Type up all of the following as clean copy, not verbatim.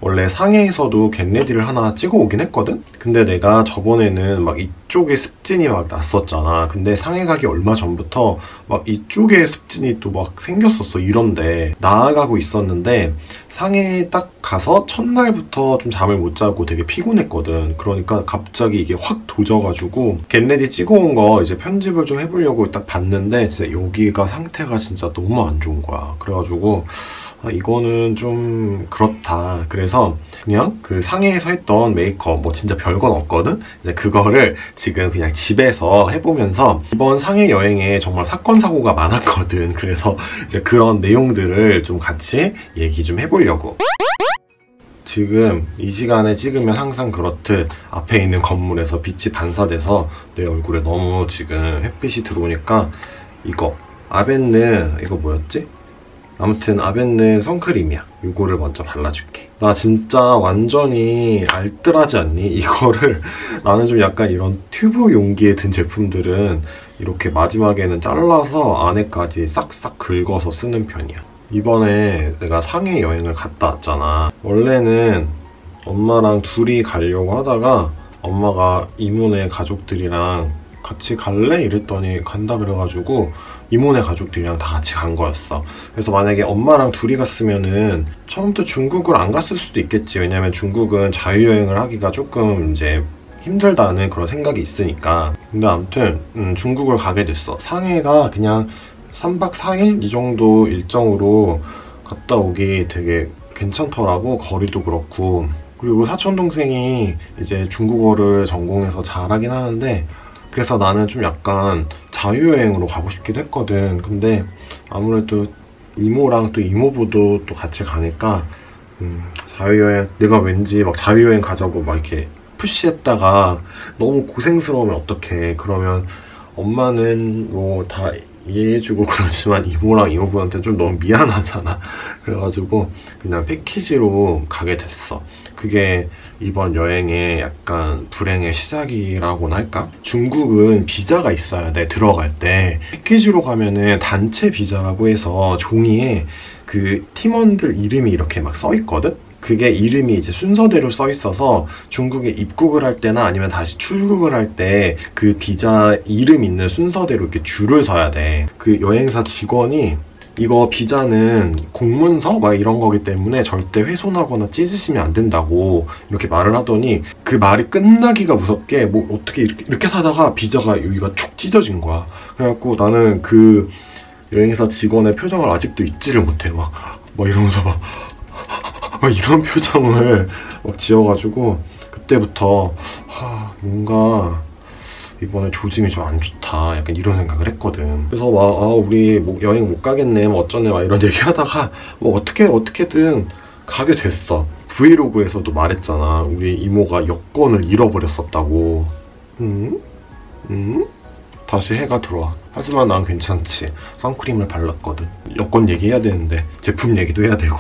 원래 상해에서도 겟레디를 하나 찍어 오긴 했거든? 근데 내가 저번에는 막 이쪽에 습진이 막 났었잖아. 근데 상해 가기 얼마 전부터 막 이쪽에 습진이 또 막 생겼었어. 이런데 나아가고 있었는데 상해 딱 가서 첫날부터 좀 잠을 못 자고 되게 피곤했거든. 그러니까 갑자기 이게 확 도져가지고 겟레디 찍어온 거 이제 편집을 좀 해보려고 딱 봤는데 진짜 여기가 상태가 진짜 너무 안 좋은 거야. 그래가지고 이거는 좀 그렇다. 그래서 그냥 그 상해에서 했던 메이크업 뭐 진짜 별건 없거든? 이제 그거를 지금 그냥 집에서 해보면서 이번 상해 여행에 정말 사건 사고가 많았거든. 그래서 이제 그런 내용들을 좀 같이 얘기 좀 해보려고. 지금 이 시간에 찍으면 항상 그렇듯 앞에 있는 건물에서 빛이 반사돼서 내 얼굴에 너무 지금 햇빛이 들어오니까 이거 아벤느 이거 뭐였지? 아무튼 아벤느 선크림이야. 이거를 먼저 발라줄게. 나 진짜 완전히 알뜰하지 않니? 이거를 나는 좀 약간 이런 튜브 용기에 든 제품들은 이렇게 마지막에는 잘라서 안에까지 싹싹 긁어서 쓰는 편이야. 이번에 내가 상해 여행을 갔다 왔잖아. 원래는 엄마랑 둘이 가려고 하다가 엄마가 이모네 가족들이랑 같이 갈래? 이랬더니 간다 그래가지고 이모네 가족들이랑 다 같이 간 거였어. 그래서 만약에 엄마랑 둘이 갔으면은 처음부터 중국을 안 갔을 수도 있겠지. 왜냐면 중국은 자유여행을 하기가 조금 이제 힘들다는 그런 생각이 있으니까. 근데 아무튼 중국을 가게 됐어. 상해가 그냥 3박 4일 이 정도 일정으로 갔다 오기 되게 괜찮더라고. 거리도 그렇고. 그리고 사촌동생이 이제 중국어를 전공해서 잘하긴 하는데 그래서 나는 좀 약간 자유여행으로 가고 싶기도 했거든. 근데 아무래도 이모랑 또 이모부도 또 같이 가니까 자유여행 내가 왠지 막 자유여행 가자고 막 이렇게 푸시했다가 너무 고생스러우면 어떡해. 그러면 엄마는 뭐 다 이해해주고 그러지만 이모랑 이모부한테 좀 너무 미안하잖아. 그래가지고 그냥 패키지로 가게 됐어. 그게 이번 여행의 약간 불행의 시작이라고나 할까? 중국은 비자가 있어야 돼. 들어갈 때 패키지로 가면은 단체 비자라고 해서 종이에 그 팀원들 이름이 이렇게 막 써 있거든? 그게 이름이 이제 순서대로 써 있어서 중국에 입국을 할 때나 아니면 다시 출국을 할 때 그 비자 이름 있는 순서대로 이렇게 줄을 서야 돼. 그 여행사 직원이 이거 비자는 공문서 막 이런 거기 때문에 절대 훼손하거나 찢으시면 안 된다고 이렇게 말을 하더니 그 말이 끝나기가 무섭게 뭐 어떻게 이렇게 사다가 비자가 여기가 축 찢어진 거야. 그래갖고 나는 그 여행사 직원의 표정을 아직도 잊지를 못해. 막 이러면서 막 이런 표정을 막 지어가지고 그때부터 뭔가 이번에 조짐이 좀 안 좋다 약간 이런 생각을 했거든. 그래서 우리 뭐 여행 못 가겠네 뭐 어쩌네 막 이런 얘기 하다가 뭐 어떻게든 가게 됐어. 브이로그에서도 말했잖아. 우리 이모가 여권을 잃어버렸었다고. 다시 해가 들어와. 하지만 난 괜찮지. 선크림을 발랐거든. 여권 얘기해야 되는데 제품 얘기도 해야 되고.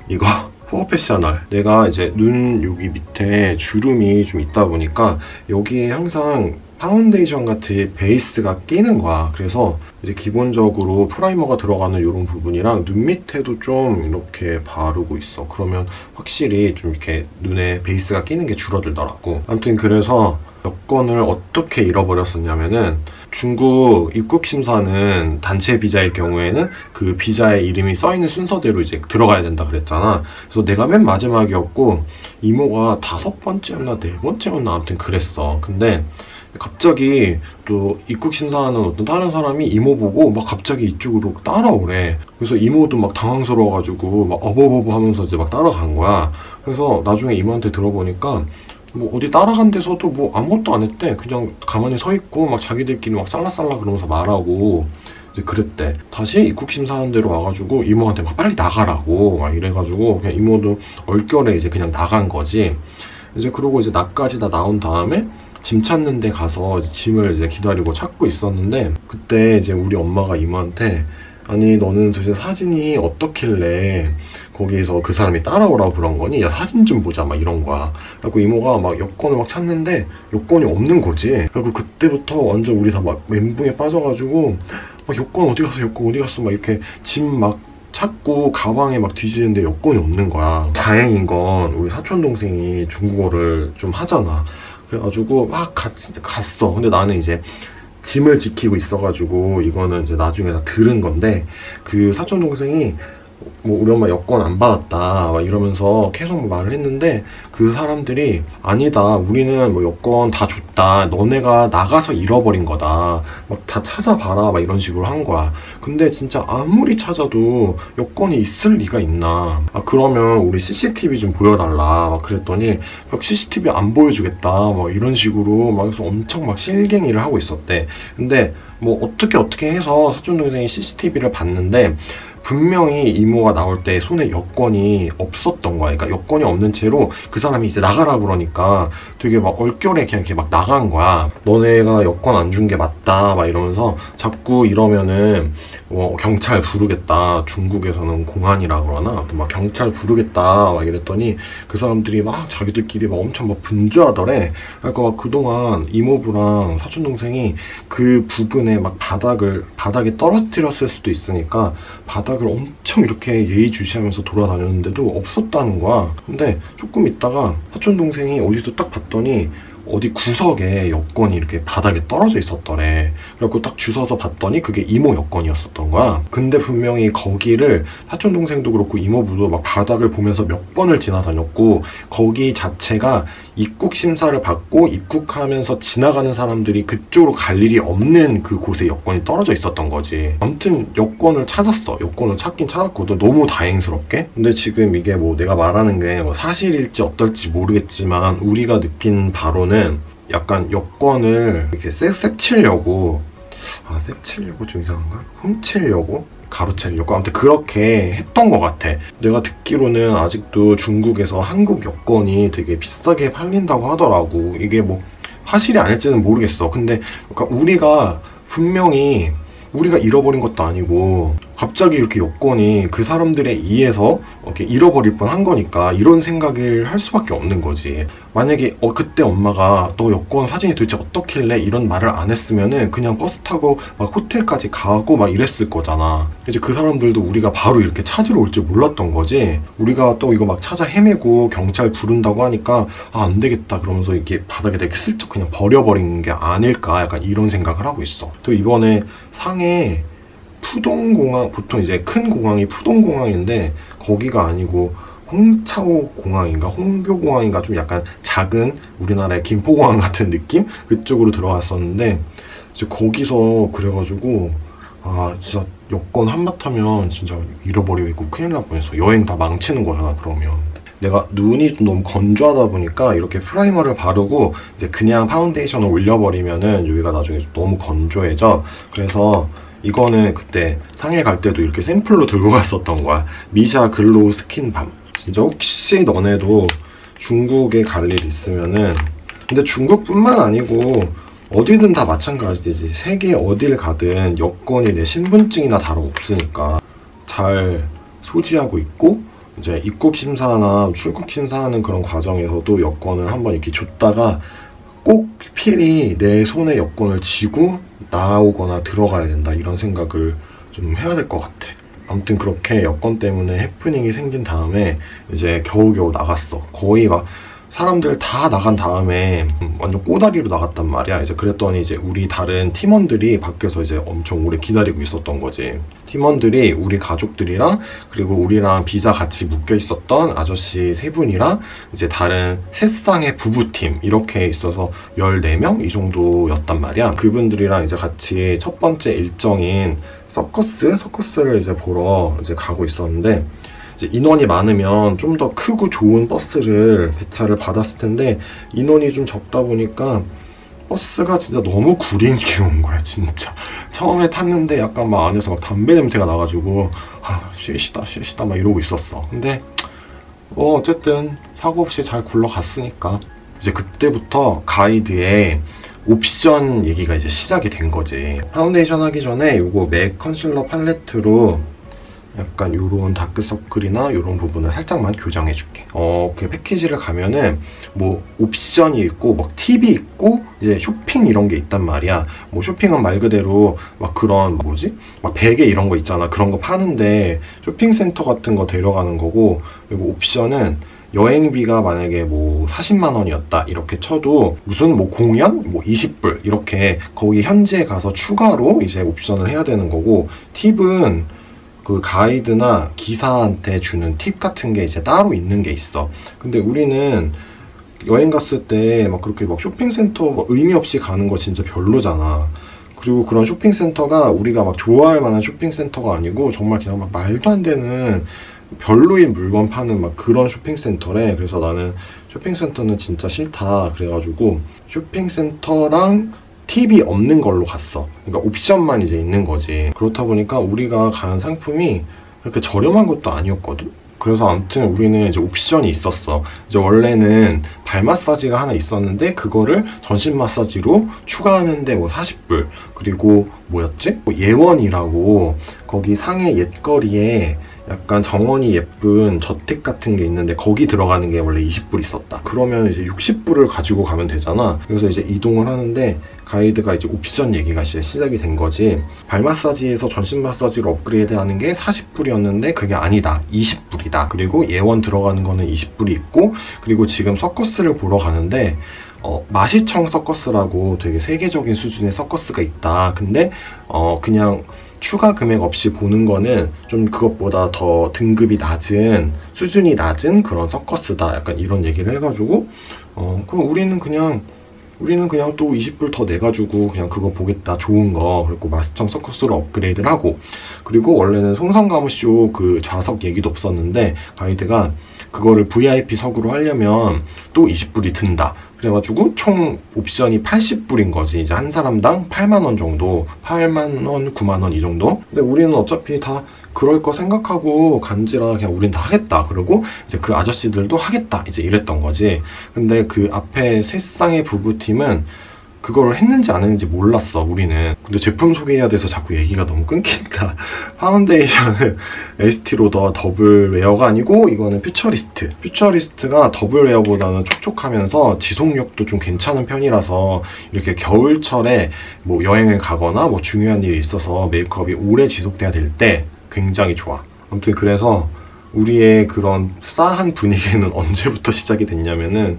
이거 포어페셔널. 내가 이제 눈 여기 밑에 주름이 좀 있다 보니까 여기에 항상 파운데이션 같은 베이스가 끼는 거야. 그래서 이제 기본적으로 프라이머가 들어가는 이런 부분이랑 눈 밑에도 좀 이렇게 바르고 있어. 그러면 확실히 좀 이렇게 눈에 베이스가 끼는 게 줄어들더라고. 아무튼 그래서 여권을 어떻게 잃어버렸었냐면은 중국 입국 심사는 단체 비자일 경우에는 그 비자의 이름이 써있는 순서대로 이제 들어가야 된다 그랬잖아. 그래서 내가 맨 마지막이었고 이모가 5번째였나 4번째였나 아무튼 그랬어. 근데 갑자기 또 입국 심사하는 어떤 다른 사람이 이모 보고 막 갑자기 이쪽으로 따라오래. 그래서 이모도 막 당황스러워가지고 막 어버버버 하면서 이제 막 따라간 거야. 그래서 나중에 이모한테 들어보니까 뭐 어디 따라간 데서도 뭐 아무것도 안 했대. 그냥 가만히 서 있고 막 자기들끼리 막 살라살라 그러면서 말하고 이제 그랬대. 다시 입국 심사하는 데로 와가지고 이모한테 막 빨리 나가라고 막 이래가지고 그냥 이모도 얼결에 이제 그냥 나간 거지. 이제 그러고 이제 나까지 다 나온 다음에 짐 찾는 데 가서 짐을 이제 기다리고 찾고 있었는데 그때 이제 우리 엄마가 이모한테 아니 너는 도대체 사진이 어떻길래 거기서 그 사람이 따라오라고 그런 거니? 야 사진 좀 보자 막 이런 거야. 그래갖고 이모가 막 여권을 막 찾는데 여권이 없는 거지. 그리고 그때부터 완전 우리 다 막 멘붕에 빠져가지고 막 여권 어디 갔어 막 이렇게 짐 막 찾고 가방에 막 뒤지는데 여권이 없는 거야. 다행인 건 우리 사촌동생이 중국어를 좀 하잖아. 그래가지고 막 갔어. 근데 나는 이제 짐을 지키고 있어가지고 이거는 이제 나중에 다 들은 건데, 그 사촌동생이 뭐 우리 엄마 여권 안 받았다 막 이러면서 계속 말을 했는데, 그 사람들이 아니다, 우리는 뭐 여권 다 줬다, 너네가 나가서 잃어버린 거다, 막 다 찾아봐라 막 이런 식으로 한 거야. 근데 진짜 아무리 찾아도 여권이 있을 리가 있나. 아 그러면 우리 CCTV 좀 보여달라 막 그랬더니 막 CCTV 안 보여주겠다 막 이런 식으로 막 해서 엄청 막 실갱이를 하고 있었대. 근데 뭐 어떻게 해서 사촌동생이 CCTV를 봤는데, 분명히 이모가 나올 때 손에 여권이 없었던 거야. 그러니까 여권이 없는 채로 그 사람이 이제 나가라 그러니까 되게 막 얼결에 그냥 이렇게 막 나간 거야. 너네가 여권 안 준 게 맞다 막 이러면서 자꾸 이러면은 경찰 부르겠다, 중국에서는 공안이라 그러나, 막 경찰 부르겠다 막 이랬더니 그 사람들이 막 자기들끼리 막 엄청 막 분주하더래. 그러니까 막 그동안 이모부랑 사촌동생이 그 부근에 막 바닥에 떨어뜨렸을 수도 있으니까 바닥을 엄청 이렇게 예의주시하면서 돌아다녔는데도 없었다는 거야. 근데 조금 있다가 사촌동생이 어디서 딱 봤더니 어디 구석에 여권이 이렇게 바닥에 떨어져 있었더래. 그래갖고 딱 주워서 봤더니 그게 이모 여권이었었던 거야. 근데 분명히 거기를 사촌동생도 그렇고 이모부도 막 바닥을 보면서 몇 번을 지나다녔고, 거기 자체가 입국 심사를 받고 입국하면서 지나가는 사람들이 그쪽으로 갈 일이 없는 그 곳에 여권이 떨어져 있었던 거지. 아무튼 여권을 찾았어. 여권을 찾긴 찾았거든, 너무 다행스럽게. 근데 지금 이게 뭐 내가 말하는 게 뭐 사실일지 어떨지 모르겠지만, 우리가 느낀 바로는 약간 여권을 이렇게 셉치려고, 셉치려고 좀 이상한가? 훔치려고? 가로채려고? 아무튼 그렇게 했던 것 같아. 내가 듣기로는 아직도 중국에서 한국 여권이 되게 비싸게 팔린다고 하더라고. 이게 뭐 사실이 아닐지는 모르겠어. 근데 그러니까 우리가 잃어버린 것도 아니고 갑자기 이렇게 여권이 그 사람들에 의해서 이렇게 잃어버릴 뻔한 거니까 이런 생각을 할 수밖에 없는 거지. 만약에 그때 엄마가 너 여권 사진이 도대체 어떻길래 이런 말을 안 했으면은 그냥 버스 타고 막 호텔까지 가고 막 이랬을 거잖아. 이제 그 사람들도 우리가 바로 이렇게 찾으러 올 줄 몰랐던 거지. 우리가 또 이거 막 찾아 헤매고 경찰 부른다고 하니까 안 되겠다 그러면서 이게 바닥에 되게 슬쩍 그냥 버려버린 게 아닐까, 약간 이런 생각을 하고 있어. 또 이번에 상해 푸동공항, 보통 이제 큰 공항이 푸동공항인데 거기가 아니고 홍차오 공항인가 홍교공항인가, 좀 약간 작은 우리나라의 김포공항 같은 느낌? 그쪽으로 들어갔었는데, 이제 거기서 그래가지고 진짜 여권 한바타면 진짜 잃어버리고 있고 큰일 날 뻔했어. 여행 다 망치는 거잖아 그러면. 내가 눈이 좀 너무 건조하다 보니까 이렇게 프라이머를 바르고 이제 그냥 파운데이션을 올려버리면은 여기가 나중에 너무 건조해져. 그래서 이거는 그때 상해 갈 때도 이렇게 샘플로 들고 갔었던 거야. 미샤 글로우 스킨밤. 진짜 혹시 너네도 중국에 갈 일 있으면은, 근데 중국뿐만 아니고 어디든 다 마찬가지지. 세계 어딜 가든 여권이 내 신분증이나 다름없으니까 잘 소지하고 있고, 이제 입국 심사나 출국 심사하는 그런 과정에서도 여권을 한번 이렇게 줬다가 꼭 필히 내 손에 여권을 쥐고 나오거나 들어가야 된다, 이런 생각을 좀 해야 될 것 같아. 아무튼 그렇게 여권 때문에 해프닝이 생긴 다음에 이제 겨우겨우 나갔어. 거의 막 사람들 다 나간 다음에 완전 꼬다리로 나갔단 말이야. 이제 그랬더니 이제 우리 다른 팀원들이 밖에서 이제 엄청 오래 기다리고 있었던 거지. 팀원들이 우리 가족들이랑 그리고 우리랑 비자 같이 묶여 있었던 아저씨 3분이랑 이제 다른 셋상의 부부팀 이렇게 있어서 14명 이 정도였단 말이야. 그분들이랑 이제 같이 첫 번째 일정인 서커스를 이제 보러 이제 가고 있었는데, 이제 인원이 많으면 좀 더 크고 좋은 버스를 배차를 받았을 텐데 인원이 좀 적다 보니까 버스가 진짜 너무 구린 기운 거야. 진짜 처음에 탔는데 약간 막 안에서 막 담배 냄새가 나가지고 쉬시다 막 이러고 있었어. 근데 어쨌든 사고 없이 잘 굴러갔으니까. 이제 그때부터 가이드에 옵션 얘기가 이제 시작이 된 거지. 파운데이션 하기 전에 요거 맥 컨실러 팔레트로 약간 요런 다크서클이나 요런 부분을 살짝만 교정해줄게. 그 패키지를 가면은 뭐 옵션이 있고 막 팁이 있고 이제 쇼핑 이런 게 있단 말이야. 뭐 쇼핑은 말 그대로 막 그런 뭐지? 막 베개 이런 거 있잖아. 그런 거 파는데 쇼핑센터 같은 거 데려가는 거고, 그리고 옵션은 여행비가 만약에 뭐 40만 원이었다 이렇게 쳐도 무슨 뭐 공연? 뭐 20불 이렇게 거기 현지에 가서 추가로 이제 옵션을 해야 되는 거고, 팁은 그 가이드나 기사한테 주는 팁 같은 게 이제 따로 있는 게 있어. 근데 우리는 여행 갔을 때 막 그렇게 막 쇼핑센터 막 의미 없이 가는 거 진짜 별로잖아. 그리고 그런 쇼핑센터가 우리가 막 좋아할 만한 쇼핑센터가 아니고 정말 그냥 막 말도 안 되는 별로인 물건 파는 막 그런 쇼핑센터래. 그래서 나는 쇼핑센터는 진짜 싫다 그래가지고 쇼핑센터랑 팁이 없는 걸로 갔어. 그러니까 옵션만 이제 있는 거지. 그렇다 보니까 우리가 간 상품이 그렇게 저렴한 것도 아니었거든. 그래서 아무튼 우리는 이제 옵션이 있었어. 이제 원래는 발 마사지가 하나 있었는데 그거를 전신 마사지로 추가하는데 뭐 40불, 그리고 뭐였지? 뭐 예원이라고 거기 상해 옛거리에 약간 정원이 예쁜 저택 같은 게 있는데 거기 들어가는 게 원래 20불 있었다. 그러면 이제 60불을 가지고 가면 되잖아. 그래서 이제 이동을 하는데 가이드가 이제 옵션 얘기가 시작이 된 거지. 발 마사지에서 전신 마사지로 업그레이드 하는 게 40불이었는데 그게 아니다. 20불이다. 그리고 예원 들어가는 거는 20불이 있고, 그리고 지금 서커스를 보러 가는데 마시청 서커스라고 되게 세계적인 수준의 서커스가 있다. 근데 그냥 추가 금액 없이 보는 거는 좀 그것보다 더 등급이 낮은, 수준이 낮은 그런 서커스다. 약간 이런 얘기를 해가지고 그럼 우리는 그냥 또 20불 더 내가지고 그냥 그거 보겠다. 좋은 거. 그리고 마시청 서커스로 업그레이드를 하고, 그리고 원래는 송성가무쇼 그 좌석 얘기도 없었는데 가이드가 그거를 VIP석으로 하려면 또 20불이 든다. 그래가지고 총 옵션이 80불인 거지. 이제 한 사람당 8만원 정도, 8만원, 9만원 이 정도. 근데 우리는 어차피 다 그럴 거 생각하고 간지라 그냥 우린 다 하겠다. 그리고 이제 그 아저씨들도 하겠다. 이제 이랬던 거지. 근데 그 앞에 세 쌍의 부부팀은 그거를 했는지 안 했는지 몰랐어, 우리는. 근데 제품 소개해야 돼서 자꾸 얘기가 너무 끊긴다. 파운데이션은 에스티로더 더블 웨어가 아니고 이거는 퓨처리스트. 퓨처리스트가 더블 웨어보다는 촉촉하면서 지속력도 좀 괜찮은 편이라서 이렇게 겨울철에 뭐 여행을 가거나 뭐 중요한 일이 있어서 메이크업이 오래 지속돼야 될 때 굉장히 좋아. 아무튼 그래서 우리의 그런 싸한 분위기는 언제부터 시작이 됐냐면은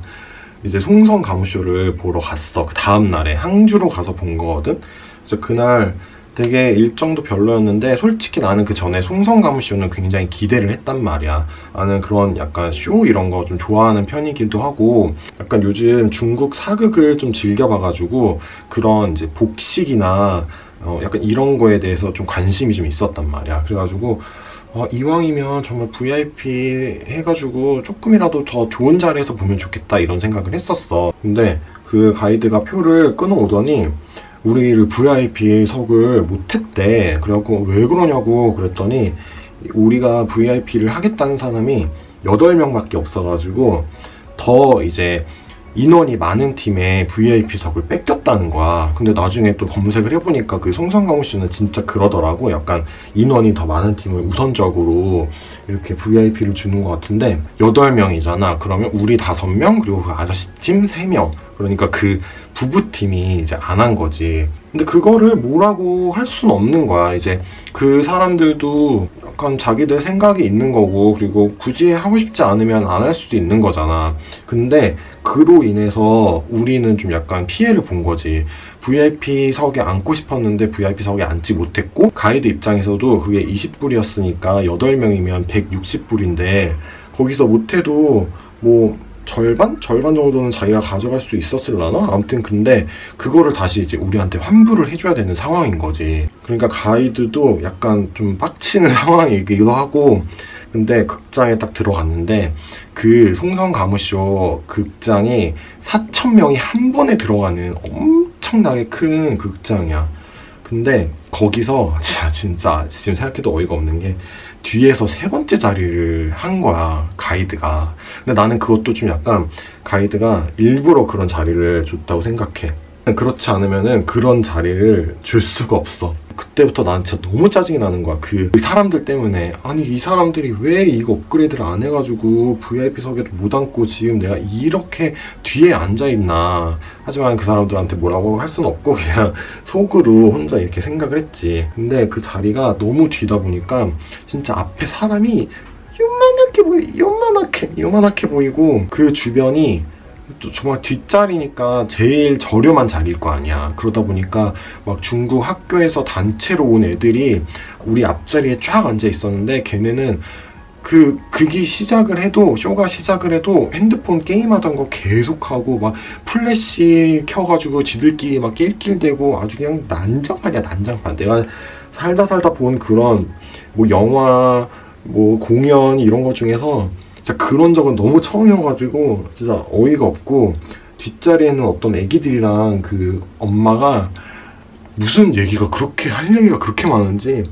이제 송성가무쇼를 보러 갔어. 그 다음날에 항주로 가서 본 거거든. 그래서 그날 되게 일정도 별로였는데 솔직히 나는 그 전에 송성가무쇼는 굉장히 기대를 했단 말이야. 나는 그런 약간 쇼 이런 거 좀 좋아하는 편이기도 하고, 약간 요즘 중국 사극을 좀 즐겨봐가지고 그런 이제 복식이나 약간 이런 거에 대해서 좀 관심이 좀 있었단 말이야. 그래가지고 이왕이면 정말 VIP 해가지고 조금이라도 더 좋은 자리에서 보면 좋겠다 이런 생각을 했었어. 근데 그 가이드가 표를 끊어오더니 우리를 VIP석을 못했대. 그래갖고 왜 그러냐고 그랬더니 우리가 VIP를 하겠다는 사람이 8명밖에 없어가지고 더 이제 인원이 많은 팀에 VIP석을 뺏겼다는 거야. 근데 나중에 또 검색을 해보니까 그 송성가무쇼는 진짜 그러더라고. 약간 인원이 더 많은 팀을 우선적으로 이렇게 VIP를 주는 것 같은데 8명이잖아. 그러면 우리 5명 그리고 그 아저씨 팀 3명. 그러니까 그 부부팀이 이제 안 한 거지. 근데 그거를 뭐라고 할 수는 없는 거야. 이제 그 사람들도 약간 자기들 생각이 있는 거고, 그리고 굳이 하고 싶지 않으면 안 할 수도 있는 거잖아. 근데 그로 인해서 우리는 좀 약간 피해를 본 거지. VIP석에 앉고 싶었는데 VIP석에 앉지 못했고, 가이드 입장에서도 그게 20불이었으니까 8명이면 160불인데 거기서 못해도 뭐 절반 정도는 자기가 가져갈 수 있었을라나? 아무튼 근데 그거를 다시 이제 우리한테 환불을 해줘야 되는 상황인 거지. 그러니까 가이드도 약간 좀 빡치는 상황이기도 하고. 근데 극장에 딱 들어갔는데 그 송성가무쇼 극장이 4,000명이 한 번에 들어가는 엄청나게 큰 극장이야. 근데 거기서 진짜 지금 생각해도 어이가 없는 게 뒤에서 3번째 자리를 한 거야, 가이드가. 근데 나는 그것도 좀 약간 가이드가 일부러 그런 자리를 줬다고 생각해. 그렇지 않으면은 그런 자리를 줄 수가 없어. 그때부터 난 진짜 너무 짜증이 나는 거야. 그 사람들 때문에. 아니 이 사람들이 왜 이거 업그레이드를 안 해가지고 VIP석에도 못 앉고 지금 내가 이렇게 뒤에 앉아있나. 하지만 그 사람들한테 뭐라고 할 수는 없고 그냥 속으로 혼자 이렇게 생각을 했지. 근데 그 자리가 너무 뒤다 보니까 진짜 앞에 사람이 요만하게 보이고 그 주변이 또 정말 뒷자리니까 제일 저렴한 자리일 거 아니야. 그러다 보니까 막 중국 학교에서 단체로 온 애들이 우리 앞자리에 쫙 앉아 있었는데 걔네는 극이 시작을 해도, 쇼가 시작을 해도 핸드폰 게임하던 거 계속하고 막 플래시 켜가지고 지들끼리 막 낄낄대고 아주 그냥 난장판이야, 난장판. 내가 살다 본 그런 뭐 영화, 뭐 공연 이런 거 중에서 진짜 그런 적은 너무 처음이어가지고 진짜 어이가 없고, 뒷자리에는 어떤 애기들이랑 그 엄마가 무슨 얘기가 그렇게 할 얘기가 그렇게 많은지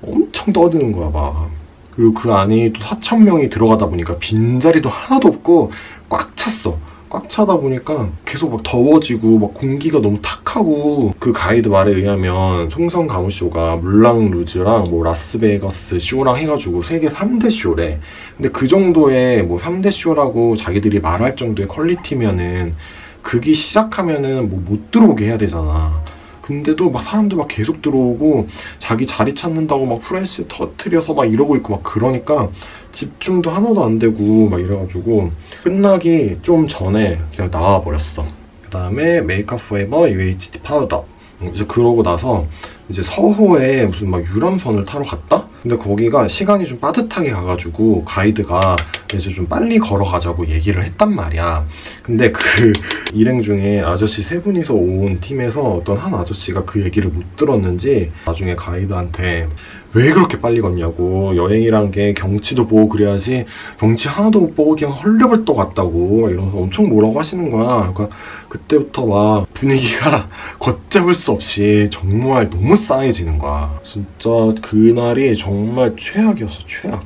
엄청 떠드는 거야 막. 그리고 그 안에 또 4,000명이 들어가다 보니까 빈자리도 하나도 없고 꽉 찼어. 꽉 차다 보니까 계속 막 더워지고 막 공기가 너무 탁하고, 그 가이드 말에 의하면 송성가무쇼가 물랑 루즈랑 뭐 라스베가스 쇼랑 해가지고 세계 3대 쇼래. 근데 그 정도의 뭐 3대 쇼라고 자기들이 말할 정도의 퀄리티면은 극이 시작하면은 뭐 못 들어오게 해야 되잖아. 근데도 막 사람들 막 계속 들어오고 자기 자리 찾는다고 막 프레시 터트려서 막 이러고 있고 막 그러니까 집중도 하나도 안 되고 막 이래가지고 끝나기 좀 전에 그냥 나와버렸어. 그 다음에 메이크업 포에버 UHD 파우더. 이제 그러고 나서 이제 서호에 무슨 막 유람선을 타러 갔다? 근데 거기가 시간이 좀 빠듯하게 가가지고 가이드가 이제 좀 빨리 걸어가자고 얘기를 했단 말이야. 근데 그 일행 중에 아저씨 3분이서 온 팀에서 어떤 한 아저씨가 그 얘기를 못 들었는지 나중에 가이드한테 왜 그렇게 빨리 걷냐고, 여행이란 게 경치도 보고 그래야지 경치 하나도 못 보고 그냥 헐레벌떡 갔다고 이러면서 엄청 뭐라고 하시는 거야. 그러니까 그때부터 막 분위기가 걷잡을 수 없이 정말 너무 싸해지는 거야. 진짜 그날이 정말 최악이었어, 최악.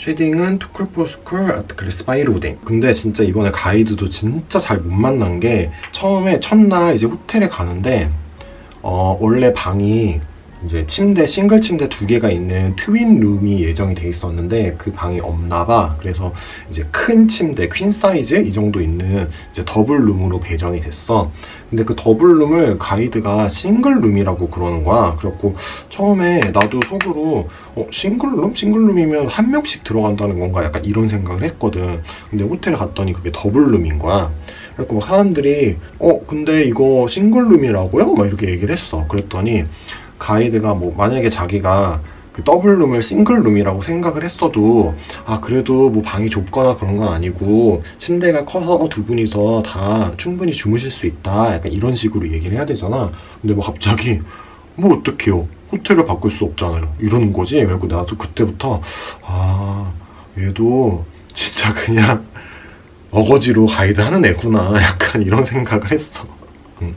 쉐딩은 투쿨포스쿨 아트클래스 바이로딩. 근데 진짜 이번에 가이드도 진짜 잘 못 만난 게, 처음에 첫날 이제 호텔에 가는데 원래 방이 이제 침대, 싱글 침대 2개가 있는 트윈 룸이 예정이 돼 있었는데 그 방이 없나 봐. 그래서 이제 큰 침대, 퀸 사이즈 이 정도 있는 이제 더블 룸으로 배정이 됐어. 근데 그 더블 룸을 가이드가 싱글 룸이라고 그러는 거야. 그래갖고 처음에 나도 속으로 싱글 룸? 싱글 룸이면 한 명씩 들어간다는 건가? 약간 이런 생각을 했거든. 근데 호텔에 갔더니 그게 더블 룸인 거야. 그래갖고 막 사람들이 근데 이거 싱글 룸이라고요? 막 이렇게 얘기를 했어. 그랬더니 가이드가 뭐 만약에 자기가 그 더블룸을 싱글룸이라고 생각을 했어도 그래도 뭐 방이 좁거나 그런 건 아니고 침대가 커서 2분이서 다 충분히 주무실 수 있다, 약간 이런 식으로 얘기를 해야 되잖아. 근데 뭐 갑자기 뭐 어떡해요, 호텔을 바꿀 수 없잖아요, 이러는 거지. 그리고 나도 그때부터 얘도 진짜 그냥 어거지로 가이드 하는 애구나, 약간 이런 생각을 했어.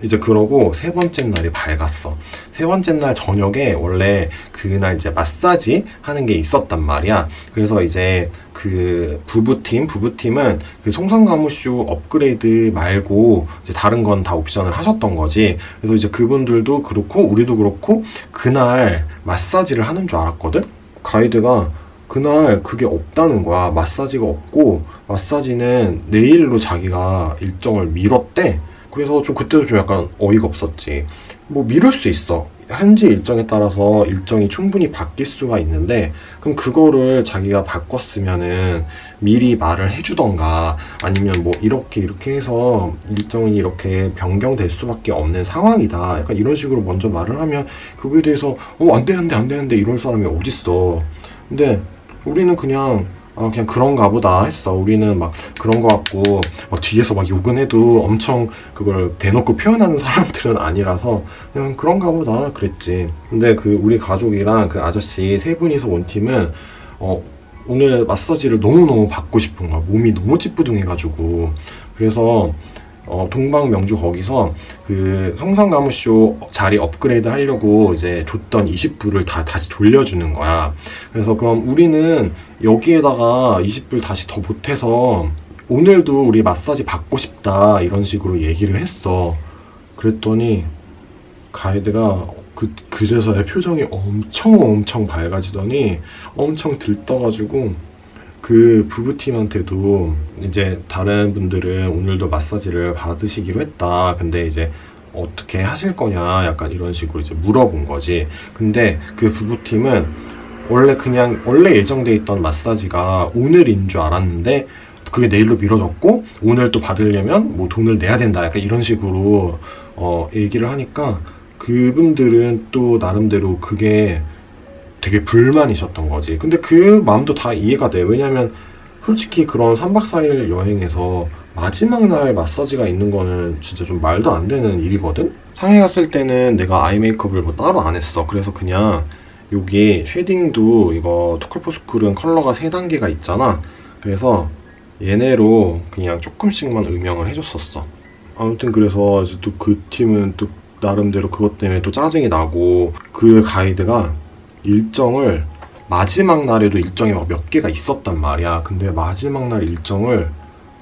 이제 그러고 3번째 날이 밝았어. 3번째 날 저녁에 원래 그날 이제 마사지 하는 게 있었단 말이야. 그래서 이제 그 부부팀은 그 송성가무쇼 업그레이드 말고 이제 다른 건 다 옵션을 하셨던 거지. 그래서 이제 그분들도 그렇고 우리도 그렇고 그날 마사지를 하는 줄 알았거든? 가이드가 그날 그게 없다는 거야. 마사지가 없고 마사지는 내일로 자기가 일정을 미뤘대. 그래서 좀 그때도 좀 약간 어이가 없었지. 뭐 미룰 수 있어. 현지 일정에 따라서 일정이 충분히 바뀔 수가 있는데, 그럼 그거를 자기가 바꿨으면은 미리 말을 해주던가, 아니면 뭐 이렇게 해서 일정이 이렇게 변경될 수밖에 없는 상황이다, 약간 이런 식으로 먼저 말을 하면 그거에 대해서 안 되는데 이럴 사람이 어딨어. 근데 우리는 그냥 그런가 보다 했어. 우리는 막 그런 거 같고 막 뒤에서 막 욕은 해도 엄청 그걸 대놓고 표현하는 사람들은 아니라서 그냥 그런가 보다 그랬지. 근데 그 우리 가족이랑 그 아저씨 3분이서 온 팀은 오늘 마사지를 너무너무 받고 싶은 거야. 몸이 너무 찌뿌둥해가지고. 그래서 동방명주 거기서 그 송성가무쇼 자리 업그레이드 하려고 이제 줬던 20불을 다시 돌려주는 거야. 그래서 그럼 우리는 여기에다가 20불 다시 더 보태서 오늘도 우리 마사지 받고 싶다, 이런 식으로 얘기를 했어. 그랬더니 가이드가 그제서야 표정이 엄청 밝아지더니 엄청 들떠가지고 그 부부팀한테도 이제 다른 분들은 오늘도 마사지를 받으시기로 했다. 근데 이제 어떻게 하실 거냐 약간 이런 식으로 이제 물어본 거지. 근데 그 부부팀은 원래 예정돼 있던 마사지가 오늘인 줄 알았는데 그게 내일로 미뤄졌고 오늘 또 받으려면 뭐 돈을 내야 된다 약간 이런 식으로 얘기를 하니까 그분들은 또 나름대로 그게 되게 불만이셨던 거지. 근데 그 마음도 다 이해가 돼. 왜냐면 솔직히 그런 3박 4일 여행에서 마지막 날 마사지가 있는 거는 진짜 좀 말도 안 되는 일이거든? 상해 갔을 때는 내가 아이 메이크업을 뭐 따로 안 했어. 그래서 그냥 여기 쉐딩도 이거 투쿨포스쿨은 컬러가 3단계가 있잖아. 그래서 얘네로 그냥 조금씩만 음영을 해줬었어. 아무튼 그래서 이제 또 그 팀은 또 나름대로 그것 때문에 또 짜증이 나고 그 가이드가 일정을 마지막 날에도 일정이 막 몇 개가 있었단 말이야. 근데 마지막 날 일정을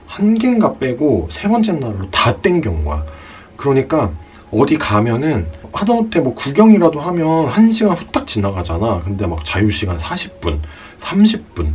한 개인가 빼고 세 번째 날로 다 땡겨온 거야. 그러니까 어디 가면은 하다못해 뭐 구경이라도 하면 1시간 후딱 지나가잖아. 근데 막 자유시간 40분, 30분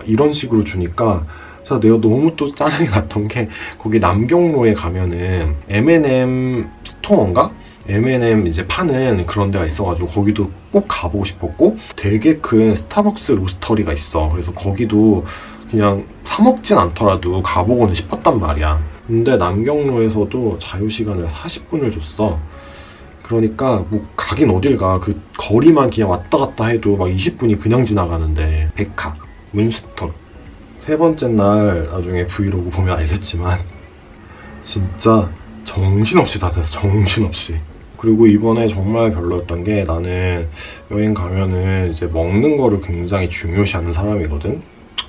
이런 식으로 주니까 그래서 내가 너무 또 짜증이 났던 게 거기 남경로에 가면은 M&M 스토어인가? M&M 이제 파는 그런 데가 있어가지고 거기도 꼭 가보고 싶었고 되게 큰 스타벅스 로스터리가 있어. 그래서 거기도 그냥 사 먹진 않더라도 가보고는 싶었단 말이야. 근데 남경로에서도 자유시간을 40분을 줬어. 그러니까 뭐 가긴 어딜 가. 그 거리만 그냥 왔다 갔다 해도 막 20분이 그냥 지나가는데 백화, 문스톤 세 번째 날 나중에 브이로그 보면 알겠지만 진짜 정신없이 다녔어. 정신없이. 그리고 이번에 정말 별로였던 게 나는 여행 가면은 이제 먹는 거를 굉장히 중요시하는 사람이거든.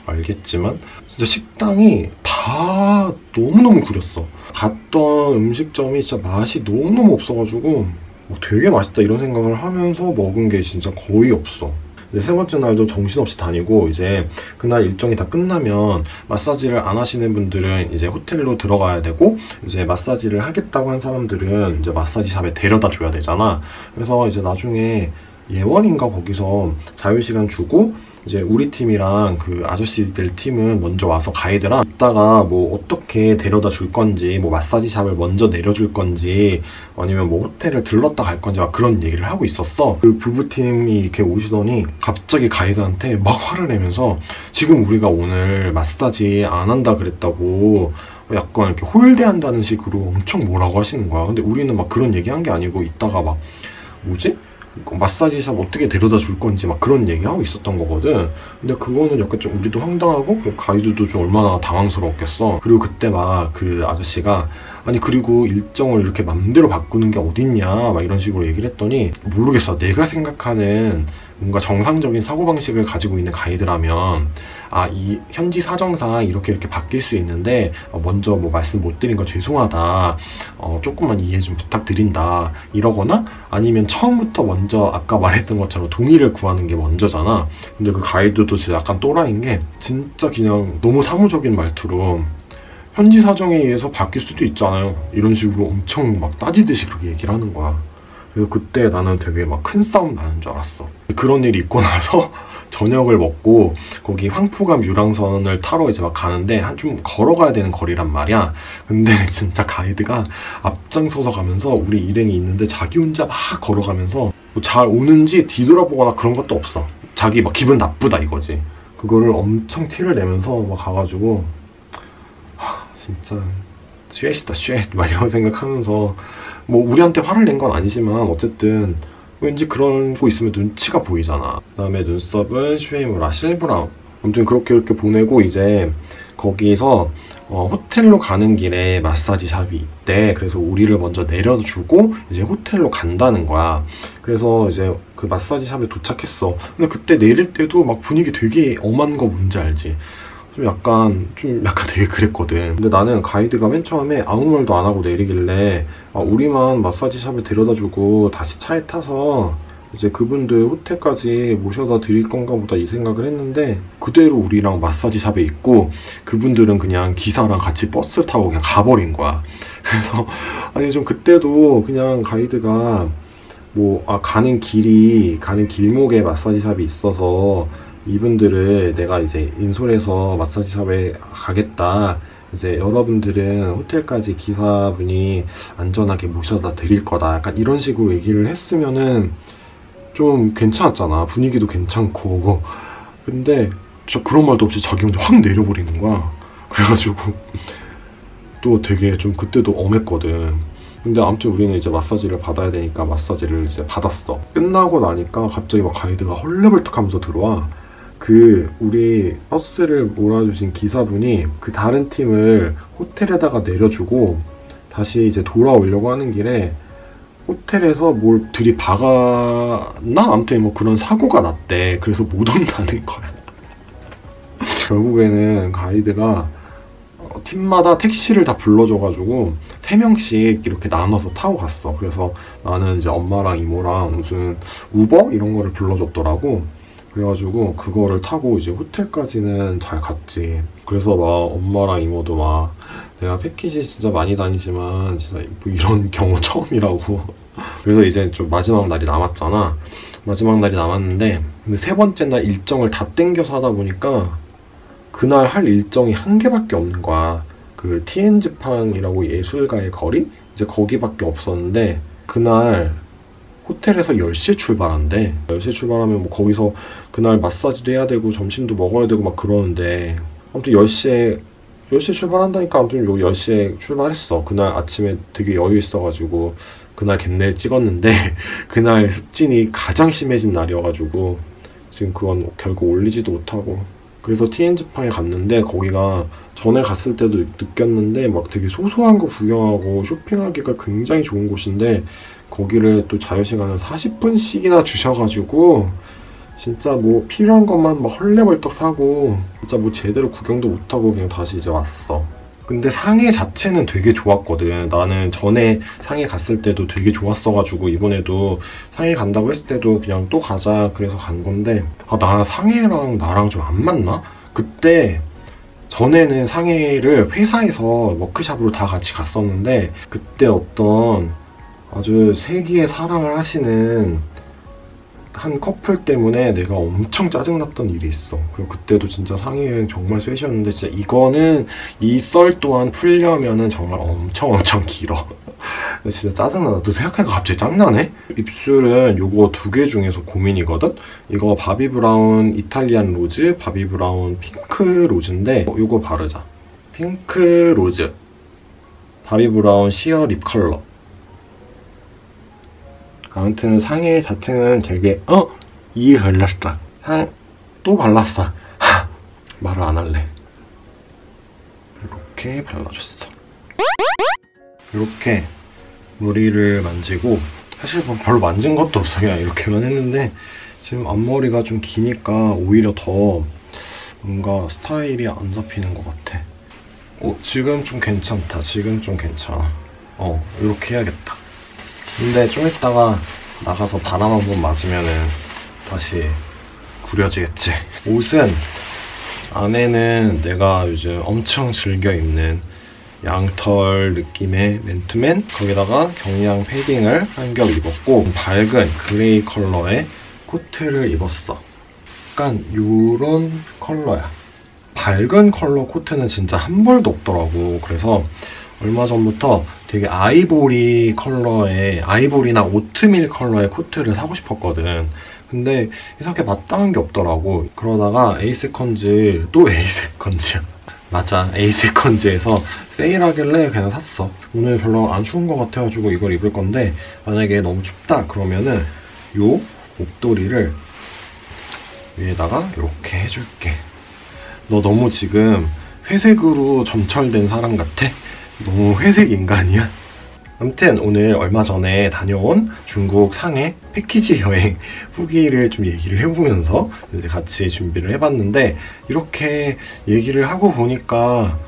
알겠지만 진짜 식당이 다 너무너무 구렸어. 갔던 음식점이 진짜 맛이 너무너무 없어가지고 되게 맛있다 이런 생각을 하면서 먹은 게 진짜 거의 없어. 이제 세 번째 날도 정신없이 다니고 이제 그날 일정이 다 끝나면 마사지를 안 하시는 분들은 이제 호텔로 들어가야 되고 이제 마사지를 하겠다고 한 사람들은 이제 마사지샵에 데려다 줘야 되잖아. 그래서 이제 나중에 예원인가 거기서 자유시간 주고 이제 우리 팀이랑 그 아저씨들 팀은 먼저 와서 가이드랑 이따가 뭐 어떻게 데려다 줄 건지 뭐 마사지샵을 먼저 내려줄 건지 아니면 뭐 호텔을 들렀다 갈 건지 막 그런 얘기를 하고 있었어. 그 부부팀이 이렇게 오시더니 갑자기 가이드한테 막 화를 내면서 지금 우리가 오늘 마사지 안 한다 그랬다고 약간 이렇게 홀대한다는 식으로 엄청 뭐라고 하시는 거야. 근데 우리는 막 그런 얘기한 게 아니고 이따가 막 뭐지? 마사지샵 어떻게 데려다 줄 건지 막 그런 얘기하고 있었던 거거든. 근데 그거는 약간 좀 우리도 황당하고 가이드도 좀 얼마나 당황스러웠겠어. 그리고 그때 막 그 아저씨가 아니 그리고 일정을 이렇게 맘대로 바꾸는 게 어딨냐 막 이런 식으로 얘기를 했더니 모르겠어. 내가 생각하는 뭔가 정상적인 사고방식을 가지고 있는 가이드라면 이 현지 사정상 이렇게 바뀔 수 있는데 먼저 뭐 말씀 못 드린 거 죄송하다, 조금만 이해 좀 부탁드린다 이러거나 아니면 처음부터 먼저 아까 말했던 것처럼 동의를 구하는 게 먼저잖아. 근데 그 가이드도 진짜 약간 또라이인 게 진짜 그냥 너무 사무적인 말투로 현지 사정에 의해서 바뀔 수도 있잖아요 이런 식으로 엄청 막 따지듯이 그렇게 얘기를 하는 거야. 그래서 그때 나는 되게 막 큰 싸움 나는 줄 알았어. 그런 일이 있고 나서 저녁을 먹고 거기 황포감 유람선을 타러 이제 막 가는데 좀 걸어가야 되는 거리란 말이야. 근데 진짜 가이드가 앞장서서 가면서 우리 일행이 있는데 자기 혼자 막 걸어가면서 뭐 잘 오는지 뒤돌아보거나 그런 것도 없어. 자기 막 기분 나쁘다 이거지. 그거를 엄청 티를 내면서 막 가가지고 진짜 쉐이다 쉐 막 이런 생각하면서 뭐 우리한테 화를 낸 건 아니지만 어쨌든 왠지 그런 거 있으면 눈치가 보이잖아. 그 다음에 눈썹은 슈에이무라 실브라운. 아무튼 그렇게 보내고 이제 거기서 호텔로 가는 길에 마사지 샵이 있대. 그래서 우리를 먼저 내려주고 이제 호텔로 간다는 거야. 그래서 이제 그 마사지 샵에 도착했어. 근데 그때 내릴 때도 막 분위기 되게 엄한 거 뭔지 알지? 좀 약간 되게 그랬거든. 근데 나는 가이드가 맨 처음에 아무 말도 안 하고 내리길래 우리만 마사지 샵에 데려다주고 다시 차에 타서 이제 그분들 호텔까지 모셔다 드릴 건가 보다 이 생각을 했는데 그대로 우리랑 마사지샵에 있고 그분들은 그냥 기사랑 같이 버스 타고 그냥 가버린 거야. 그래서 아니 좀 그때도 그냥 가이드가 뭐 가는 길목에 마사지샵이 있어서 이분들을 내가 이제 인솔해서 마사지샵에 가겠다. 이제 여러분들은 호텔까지 기사분이 안전하게 모셔다 드릴 거다. 약간 이런 식으로 얘기를 했으면은 좀 괜찮았잖아. 분위기도 괜찮고. 근데 저 그런 말도 없이 자기 혼자 확 내려버리는 거야. 그래가지고 또 되게 좀 그때도 엄했거든. 근데 아무튼 우리는 이제 마사지를 받아야 되니까 마사지를 이제 받았어. 끝나고 나니까 갑자기 막 가이드가 헐레벌떡 하면서 들어와. 우리 버스를 몰아주신 기사분이 그 다른 팀을 호텔에다가 내려주고 다시 이제 돌아오려고 하는 길에 호텔에서 뭘 들이박았나? 아무튼 뭐 그런 사고가 났대. 그래서 못 온다는 거야. 결국에는 가이드가 팀마다 택시를 다 불러줘가지고 3명씩 이렇게 나눠서 타고 갔어. 그래서 나는 이제 엄마랑 이모랑 무슨 우버 이런 거를 불러줬더라고. 그래가지고 그거를 타고 이제 호텔까지는 잘 갔지. 그래서 막 엄마랑 이모도 막 내가 패키지 진짜 많이 다니지만 진짜 뭐 이런 경우 처음이라고. 그래서 이제 좀 마지막 날이 남았잖아. 마지막 날이 남았는데 근데 세 번째 날 일정을 다 땡겨서 하다 보니까 그날 할 일정이 한 개밖에 없는 거야. 그 TN지팡이라고 예술가의 거리? 이제 거기밖에 없었는데 그날 호텔에서 10시에 출발한대. 10시에 출발하면 뭐 거기서 그날 마사지도 해야 되고 점심도 먹어야 되고 막 그러는데 아무튼 10시에 출발한다니까 아무튼 요 10시에 출발했어. 그날 아침에 되게 여유 있어가지고 그날 겟네일 찍었는데 그날 습진이 가장 심해진 날이어가지고 지금 그건 결국 올리지도 못하고. 그래서 TN지팡에 갔는데 거기가 전에 갔을 때도 느꼈는데 막 되게 소소한 거 구경하고 쇼핑하기가 굉장히 좋은 곳인데 거기를 또 자유시간을 40분씩이나 주셔가지고 진짜 뭐 필요한 것만 막 헐레벌떡 사고 진짜 뭐 제대로 구경도 못하고 그냥 다시 이제 왔어. 근데 상해 자체는 되게 좋았거든. 나는 전에 상해 갔을 때도 되게 좋았어가지고 이번에도 상해 간다고 했을 때도 그냥 또 가자 그래서 간 건데 나 상해랑 나랑 좀 안 맞나? 그때 전에는 상해를 회사에서 워크샵으로 다 같이 갔었는데 그때 어떤 아주 세기의 사랑을 하시는 한 커플 때문에 내가 엄청 짜증났던 일이 있어. 그리고 그때도 진짜 상해 여행 정말 쇠시였는데 진짜 이거는 이 썰 또한 풀려면은 정말 엄청 길어. 진짜 짜증나. 나도 생각하니까 갑자기 짱나네? 입술은 요거 2개 중에서 고민이거든? 이거 바비브라운 이탈리안 로즈, 바비브라운 핑크 로즈인데 요거 바르자. 핑크 로즈, 바비브라운 시어 립 컬러. 아무튼 상해 자체는 되게 이에 발랐다. 또 발랐어. 말을 안 할래. 이렇게 발라줬어. 이렇게 머리를 만지고 사실 뭐 별로 만진 것도 없어. 그냥 이렇게만 했는데 지금 앞머리가 좀 기니까 오히려 더 뭔가 스타일이 안 잡히는 것 같아. 지금 좀 괜찮다. 지금 좀 괜찮아. 이렇게 해야겠다. 근데 좀 이따가 나가서 바람 한번 맞으면은 다시 구려지겠지. 옷은 안에는 내가 요즘 엄청 즐겨 입는 양털 느낌의 맨투맨, 거기다가 경량 패딩을 한 겹 입었고 밝은 그레이 컬러의 코트를 입었어. 약간 요런 컬러야. 밝은 컬러 코트는 진짜 한 벌도 없더라고. 그래서 얼마 전부터 되게 아이보리 컬러의, 아이보리나 오트밀 컬러의 코트를 사고 싶었거든. 근데 이상하게 마땅한 게 없더라고. 그러다가 에이세컨즈, 또 에이세컨즈야. 맞아, 에이세컨즈에서 세일하길래 그냥 샀어. 오늘 별로 안 추운 것 같아가지고 이걸 입을 건데 만약에 너무 춥다 그러면은 요 목도리를 위에다가 이렇게 해줄게. 너 너무 지금 회색으로 점철된 사람 같아? 너무 회색 인간이야? 아무튼 오늘 얼마 전에 다녀온 중국 상해 패키지 여행 후기를 좀 얘기를 해보면서 이제 같이 준비를 해봤는데 이렇게 얘기를 하고 보니까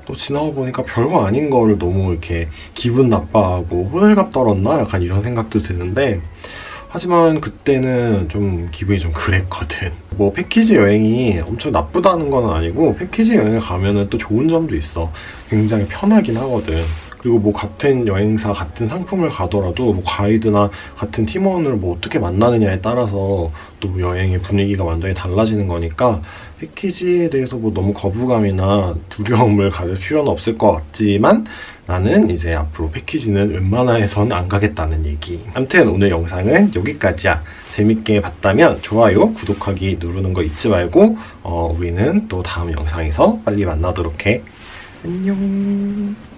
또 지나고 보니까 별거 아닌 거를 너무 이렇게 기분 나빠하고 호들갑 떨었나? 약간 이런 생각도 드는데 하지만 그때는 좀 기분이 좀 그랬거든. 뭐 패키지 여행이 엄청 나쁘다는 건 아니고 패키지 여행을 가면은 또 좋은 점도 있어. 굉장히 편하긴 하거든. 그리고 뭐 같은 여행사, 같은 상품을 가더라도 뭐 가이드나 같은 팀원을 뭐 어떻게 만나느냐에 따라서 또 여행의 분위기가 완전히 달라지는 거니까 패키지에 대해서 뭐 너무 거부감이나 두려움을 가질 필요는 없을 것 같지만 나는 이제 앞으로 패키지는 웬만해서는 안 가겠다는 얘기. 아무튼 오늘 영상은 여기까지야. 재밌게 봤다면 좋아요, 구독하기 누르는 거 잊지 말고 우리는 또 다음 영상에서 빨리 만나도록 해. 안녕.